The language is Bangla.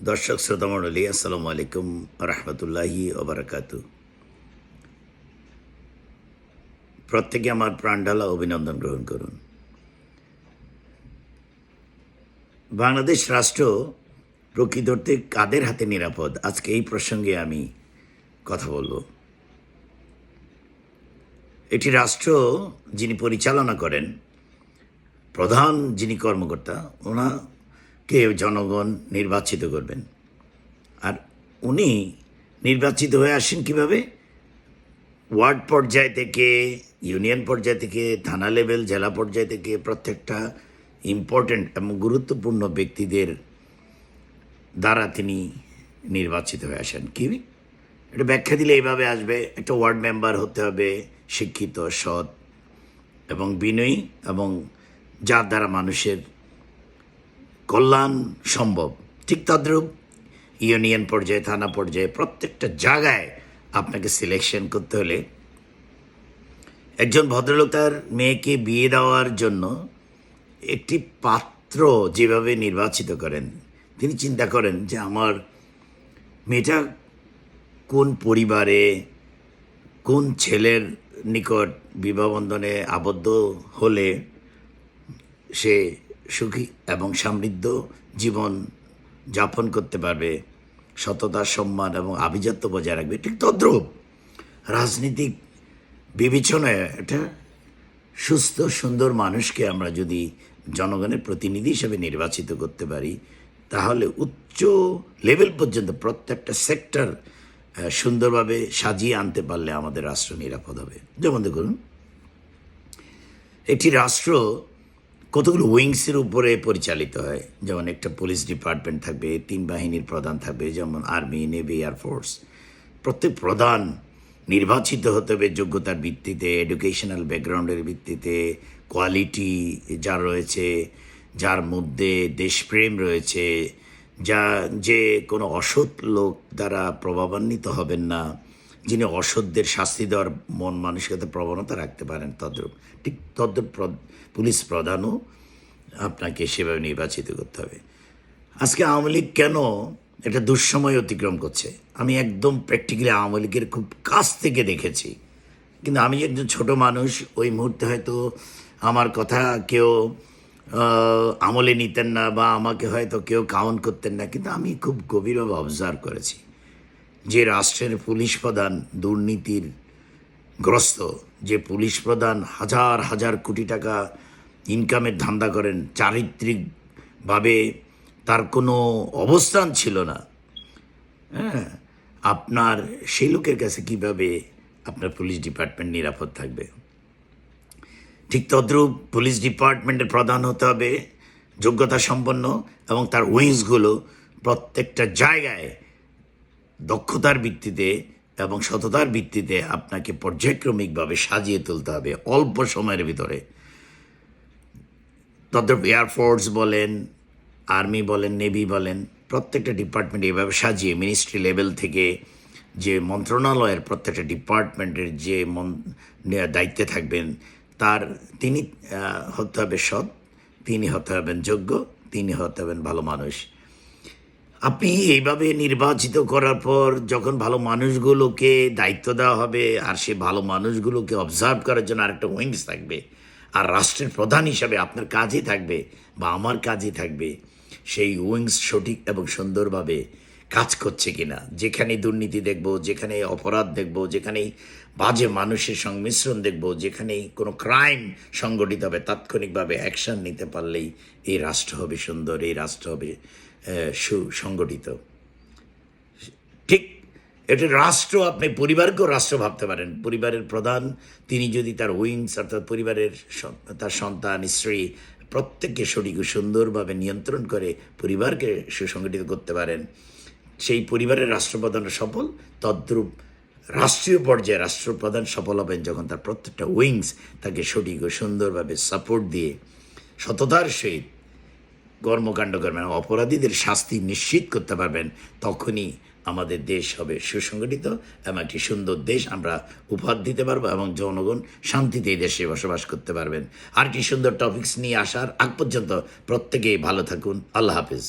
দর্শক শ্রোতামণ্ডলী, আসসালামু আলাইকুম রহমতুল্লাহি ওবরাকাতু। প্রত্যেকে আমার প্রাণঢালা অভিনন্দন গ্রহণ করুন। বাংলাদেশ রাষ্ট্র প্রকৃতর্থে কাদের হাতে নিরাপদ, আজকে এই প্রসঙ্গে আমি কথা বলব। এটি রাষ্ট্র যিনি পরিচালনা করেন, প্রধান যিনি কর্মকর্তা, ওনাকে জনগণ নির্বাচিত করবেন। আর উনি নির্বাচিত হয়ে আসেন কিভাবে? ওয়ার্ড পর্যায় থেকে, ইউনিয়ন পর্যায় থেকে, থানা লেভেল, জেলা পর্যায় থেকে প্রত্যেকটা ইম্পর্ট্যান্ট এবং গুরুত্বপূর্ণ ব্যক্তিদের দ্বারা তিনি নির্বাচিত হয়ে আসেন। কি এটা ব্যাখ্যা দিলে এইভাবে আসবে: একটা ওয়ার্ড মেম্বার হতে হবে শিক্ষিত, সৎ এবং বিনয়ী, এবং যার দ্বারা মানুষের কল্যাণ সম্ভব। ঠিক তদ্রূপ ইউনিয়ন পর্যায়ে, থানা পর্যায়ে প্রত্যেকটা জায়গায় আপনাকে সিলেকশন করতে হলে, একজন ভদ্রলোক তার মেয়েকে বিয়ে দেওয়ার জন্য একটি পাত্র যেভাবে নির্বাচিত করেন, তিনি চিন্তা করেন যে আমার মেয়েটা কোন পরিবারে, কোন ছেলের নিকট বিবাহবন্ধনে আবদ্ধ হলে সে সুখী এবং সমৃদ্ধ জীবন যাপন করতে পারবে, সততা, সম্মান এবং আভিজাত্য বজায় রাখবে। ঠিক তদ্রূপ রাজনীতিক বিবেচনায় একটা সুস্থ সুন্দর মানুষকে আমরা যদি জনগণের প্রতিনিধি হিসেবে নির্বাচিত করতে পারি, তাহলে উচ্চ লেভেল পর্যন্ত প্রত্যেকটা সেক্টর সুন্দরভাবে সাজিয়ে আনতে পারলে আমাদের রাষ্ট্র নিরাপদ হবে। যেমন দেখুন, একটি রাষ্ট্র কতগুলো উইংসের উপরে পরিচালিত হয়। যেমন একটা পুলিশ ডিপার্টমেন্ট থাকবে, 3 বাহিনীর প্রধান থাকবে, যেমন আর্মি, নেভি, এয়ারফোর্স। প্রত্যেক প্রধান নির্বাচিত হতে হবে যোগ্যতার ভিত্তিতে, এডুকেশনাল ব্যাকগ্রাউন্ডের ভিত্তিতে, কোয়ালিটি যার রয়েছে, যার মধ্যে দেশপ্রেম রয়েছে, যে কোনো অসৎ লোক দ্বারা প্রভাবান্বিত হবেন না, যিনি অসৎদের শাস্তি দেওয়ার মন মানসিকতা প্রবণতা রাখতে পারেন। ঠিক তদ্রূপ পুলিশ প্রধানও আপনাকে সেভাবে নির্বাচিত করতে হবে। আজকে আওয়ামী লীগ কেন একটা দুঃসময় অতিক্রম করছে? আমি একদম প্র্যাকটিক্যালি আওয়ামী লীগের খুব কাছ থেকে দেখেছি, কিন্তু আমি একজন ছোট মানুষ, ওই মুহূর্তে হয়তো আমার কথা কেউ আমলে নিতেন না, বা আমাকে হয়তো কেউ কাউন্ট করতেন না, কিন্তু আমি খুব গভীরভাবে অবজার্ভ করেছি যে রাষ্ট্রের পুলিশ প্রধান দুর্নীতির গ্রস্ত, যে পুলিশ প্রধান হাজার হাজার কোটি টাকা ইনকামের ধান্দা করেন, চারিত্রিকভাবে তার কোনো অবস্থান ছিল না। হ্যাঁ, আপনার সেই লোকের কাছে কিভাবে আপনার পুলিশ ডিপার্টমেন্ট নিরাপদ থাকবে? ঠিক তদ্রূপ পুলিশ ডিপার্টমেন্টের প্রধান হতে হবে যোগ্যতা সম্পন্ন, এবং তার উইংসগুলো প্রত্যেকটা জায়গায় দক্ষতার ভিত্তিতে এবং সততার ভিত্তিতে আপনাকে পর্যায়ক্রমিকভাবে সাজিয়ে তুলতে হবে অল্প সময়ের ভিতরে। তদ্রূপ এয়ারফোর্স বলেন, আর্মি বলেন, নেভি বলেন, প্রত্যেকটা ডিপার্টমেন্ট এভাবে সাজিয়ে মিনিস্ট্রি লেভেল থেকে যে মন্ত্রণালয়ের প্রত্যেকটা ডিপার্টমেন্টের যে দায়িত্বে থাকবেন, তিনি হতে হবে সৎ, তিনি হতে হবেন যোগ্য, তিনি হতে হবেন ভালো মানুষ। আপনি এইভাবে নির্বাচিত করার পর যখন ভালো মানুষগুলোকে দায়িত্ব দেওয়া হবে, আর সে ভালো মানুষগুলোকে অবজার্ভ করার জন্য আরেকটা উইংস থাকবে, আর রাষ্ট্রের প্রধান হিসাবে আপনার কাজই থাকবে বা আমার কাজই থাকবে সেই উইংস সঠিক এবং সুন্দরভাবে কাজ করছে কিনা। যেখানে দুর্নীতি দেখব, যেখানে অপরাধ দেখব, যেখানেই বাজে মানুষের সংমিশ্রণ দেখব, যেখানেই কোনো ক্রাইম সংগঠিত হবে, তাৎক্ষণিকভাবে অ্যাকশন নিতে পারলেই এই রাষ্ট্র হবে সুন্দর, এই রাষ্ট্র হবে সুসংগঠিত। ঠিক এটা রাষ্ট্র, আপনি পরিবারকেও রাষ্ট্র ভাবতে পারেন। পরিবারের প্রধান তিনি যদি তার উইংস অর্থাৎ পরিবারের তার সন্তান, স্ত্রী প্রত্যেককে সঠিক ও সুন্দরভাবে নিয়ন্ত্রণ করে পরিবারকে সুসংগঠিত করতে পারেন, সেই পরিবারের রাষ্ট্রপ্রধান সফল। তদ্রূপ রাষ্ট্রীয় পর্যায়ে রাষ্ট্রপ্রধান সফল হবেন যখন তার প্রত্যেকটা উইংস তাকে সঠিক ও সুন্দরভাবে সাপোর্ট দিয়ে সততার সহিত কর্মকাণ্ড করবেন, অপরাধীদের শাস্তি নিশ্চিত করতে পারবেন। তখনই আমাদের দেশ হবে সুসংগঠিত এবং একটি সুন্দর দেশ আমরা উপহার দিতে পারবো, এবং জনগণ শান্তিতে এই দেশে বসবাস করতে পারবেন। আর কি সুন্দর টপিকস নিয়ে আসার আগ পর্যন্ত প্রত্যেকেই ভালো থাকুন। আল্লাহ হাফিজ।